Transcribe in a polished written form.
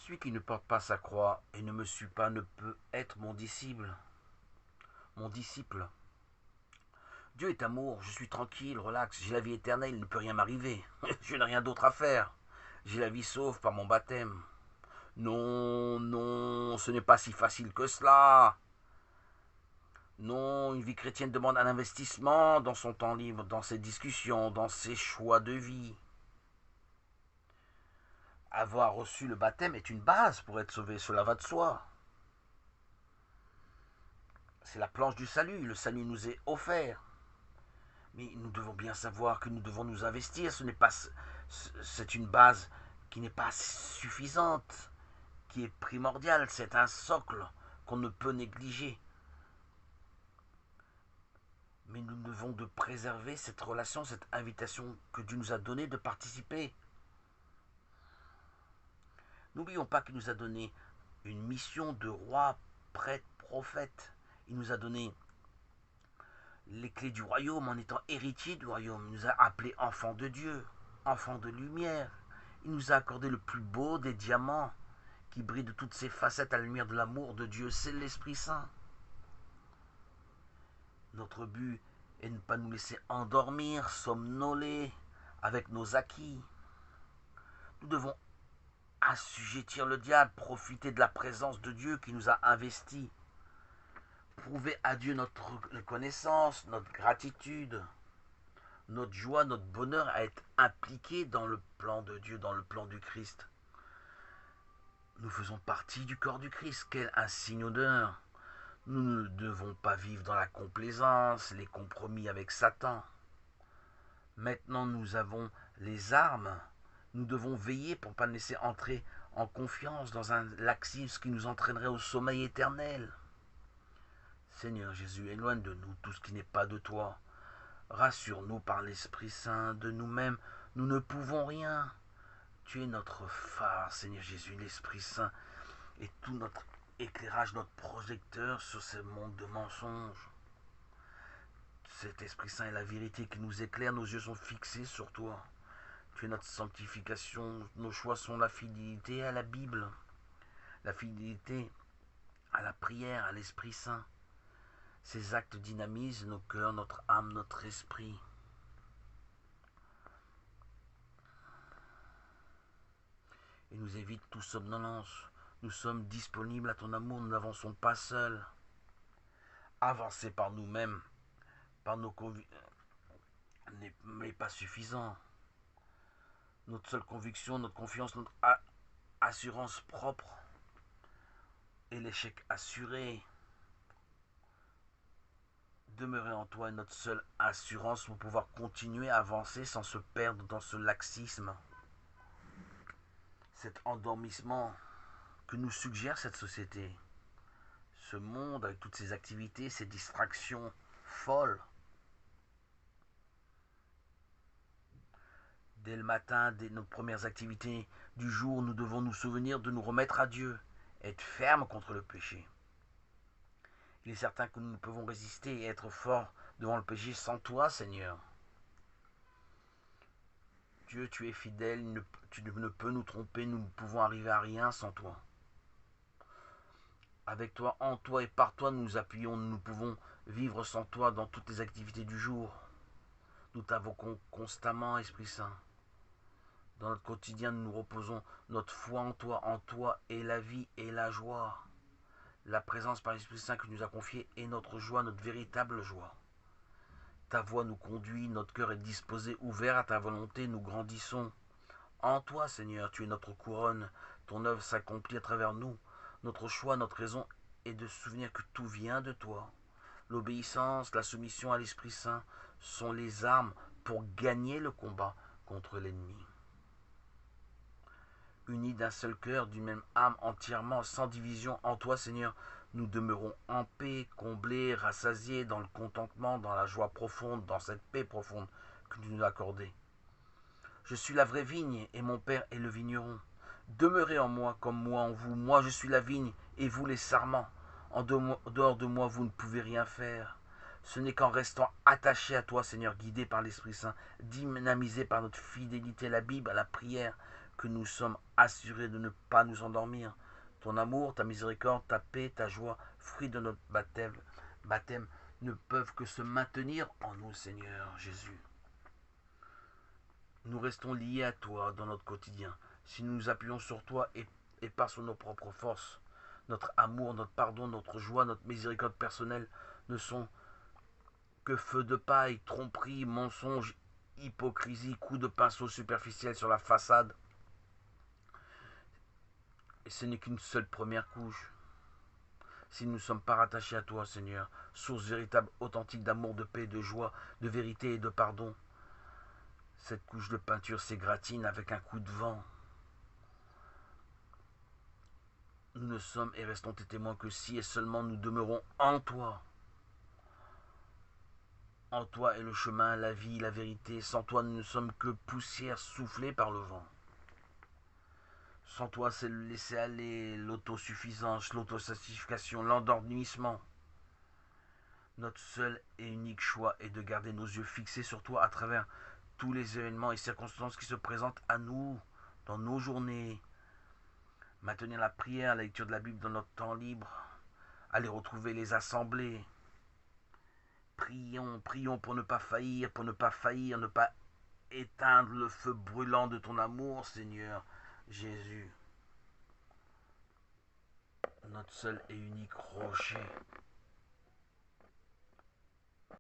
Celui qui ne porte pas sa croix et ne me suit pas ne peut être mon disciple. Mon disciple. Dieu est amour, je suis tranquille, relax, j'ai la vie éternelle, il ne peut rien m'arriver. Je n'ai rien d'autre à faire. J'ai la vie sauve par mon baptême. Non, non, ce n'est pas si facile que cela. Non, une vie chrétienne demande un investissement dans son temps libre, dans ses discussions, dans ses choix de vie. Avoir reçu le baptême est une base pour être sauvé, cela va de soi. C'est la planche du salut, le salut nous est offert. Mais nous devons bien savoir que nous devons nous investir, c'est une base qui n'est pas suffisante, qui est primordiale, c'est un socle qu'on ne peut négliger. Mais nous devons de préserver cette relation, cette invitation que Dieu nous a donnée de participer. N'oublions pas qu'il nous a donné une mission de roi, prêtre, prophète. Il nous a donné les clés du royaume en étant héritier du royaume. Il nous a appelés enfants de Dieu, enfants de lumière. Il nous a accordé le plus beau des diamants qui brille de toutes ses facettes à la lumière de l'amour de Dieu, c'est l'Esprit Saint. Notre but est de ne pas nous laisser endormir, somnoler avec nos acquis. Nous devons assujettir le diable, profiter de la présence de Dieu qui nous a investis, prouver à Dieu notre reconnaissance, notre gratitude, notre joie, notre bonheur à être impliqués dans le plan de Dieu, dans le plan du Christ. Nous faisons partie du corps du Christ, quel un signe d'honneur. Nous ne devons pas vivre dans la complaisance, les compromis avec Satan. Maintenant nous avons les armes. Nous devons veiller pour ne pas laisser entrer en confiance dans un laxisme qui nous entraînerait au sommeil éternel. Seigneur Jésus, éloigne de nous tout ce qui n'est pas de toi. Rassure-nous par l'Esprit Saint de nous-mêmes. Nous ne pouvons rien. Tu es notre phare, Seigneur Jésus, l'Esprit Saint, et tout notre éclairage, notre projecteur sur ce monde de mensonges. Cet Esprit Saint est la vérité qui nous éclaire, nos yeux sont fixés sur toi. Tu es notre sanctification, nos choix sont la fidélité à la Bible, la fidélité à la prière, à l'Esprit Saint. Ces actes dynamisent nos cœurs, notre âme, notre esprit. Et nous évite toute somnolence. Nous sommes disponibles à ton amour, nous n'avançons pas seuls. Avancer par nous-mêmes, par nos convictions, n'est pas suffisant. Notre seule conviction, notre confiance, notre assurance propre et l'échec assuré. Demeurer en toi est notre seule assurance pour pouvoir continuer à avancer sans se perdre dans ce laxisme. Cet endormissement que nous suggère cette société. Ce monde avec toutes ses activités, ses distractions folles. Dès le matin, dès nos premières activités du jour, nous devons nous souvenir de nous remettre à Dieu, être fermes contre le péché. Il est certain que nous ne pouvons résister et être forts devant le péché sans toi, Seigneur. Dieu, tu es fidèle, tu ne peux nous tromper, nous ne pouvons arriver à rien sans toi. Avec toi, en toi et par toi, nous nous appuyons, nous pouvons vivre sans toi dans toutes les activités du jour. Nous t'invoquons constamment, Esprit Saint. Dans notre quotidien, nous nous reposons notre foi en toi est la vie et la joie. La présence par l'Esprit Saint que tu nous as confié est notre joie, notre véritable joie. Ta voix nous conduit, notre cœur est disposé, ouvert à ta volonté, nous grandissons. En toi, Seigneur, tu es notre couronne, ton œuvre s'accomplit à travers nous. Notre choix, notre raison est de se souvenir que tout vient de toi. L'obéissance, la soumission à l'Esprit Saint sont les armes pour gagner le combat contre l'ennemi. Unis d'un seul cœur, d'une même âme, entièrement, sans division, en toi, Seigneur, nous demeurons en paix, comblés, rassasiés, dans le contentement, dans la joie profonde, dans cette paix profonde que tu nous as accordée. Je suis la vraie vigne et mon Père est le vigneron. Demeurez en moi comme moi en vous. Moi, je suis la vigne et vous les sarments. En dehors de moi, vous ne pouvez rien faire. Ce n'est qu'en restant attachés à toi, Seigneur, guidés par l'Esprit Saint, dynamisés par notre fidélité à la Bible, à la prière, que nous sommes assurés de ne pas nous endormir. Ton amour, ta miséricorde, ta paix, ta joie, fruit de notre baptême, ne peuvent que se maintenir en nous, Seigneur Jésus. Nous restons liés à toi dans notre quotidien. Si nous nous appuyons sur toi et pas sur nos propres forces, notre amour, notre pardon, notre joie, notre miséricorde personnelle ne sont que feu de paille, tromperie, mensonge, hypocrisie, coups de pinceau superficiel sur la façade. Et ce n'est qu'une seule première couche. Si nous ne sommes pas rattachés à toi, Seigneur, source véritable, authentique d'amour, de paix, de joie, de vérité et de pardon, cette couche de peinture s'égratine avec un coup de vent. Nous ne sommes et restons tes témoins que si et seulement nous demeurons en toi. En toi est le chemin, la vie, la vérité. Sans toi, nous ne sommes que poussière soufflée par le vent. Sans toi, c'est le laisser aller, l'autosuffisance, l'autosatisfaction, l'endormissement. Notre seul et unique choix est de garder nos yeux fixés sur toi à travers tous les événements et circonstances qui se présentent à nous dans nos journées. Maintenir la prière, la lecture de la Bible dans notre temps libre. Aller retrouver les assemblées. Prions, prions pour ne pas faillir, ne pas éteindre le feu brûlant de ton amour, Seigneur Jésus. Notre seul et unique rocher.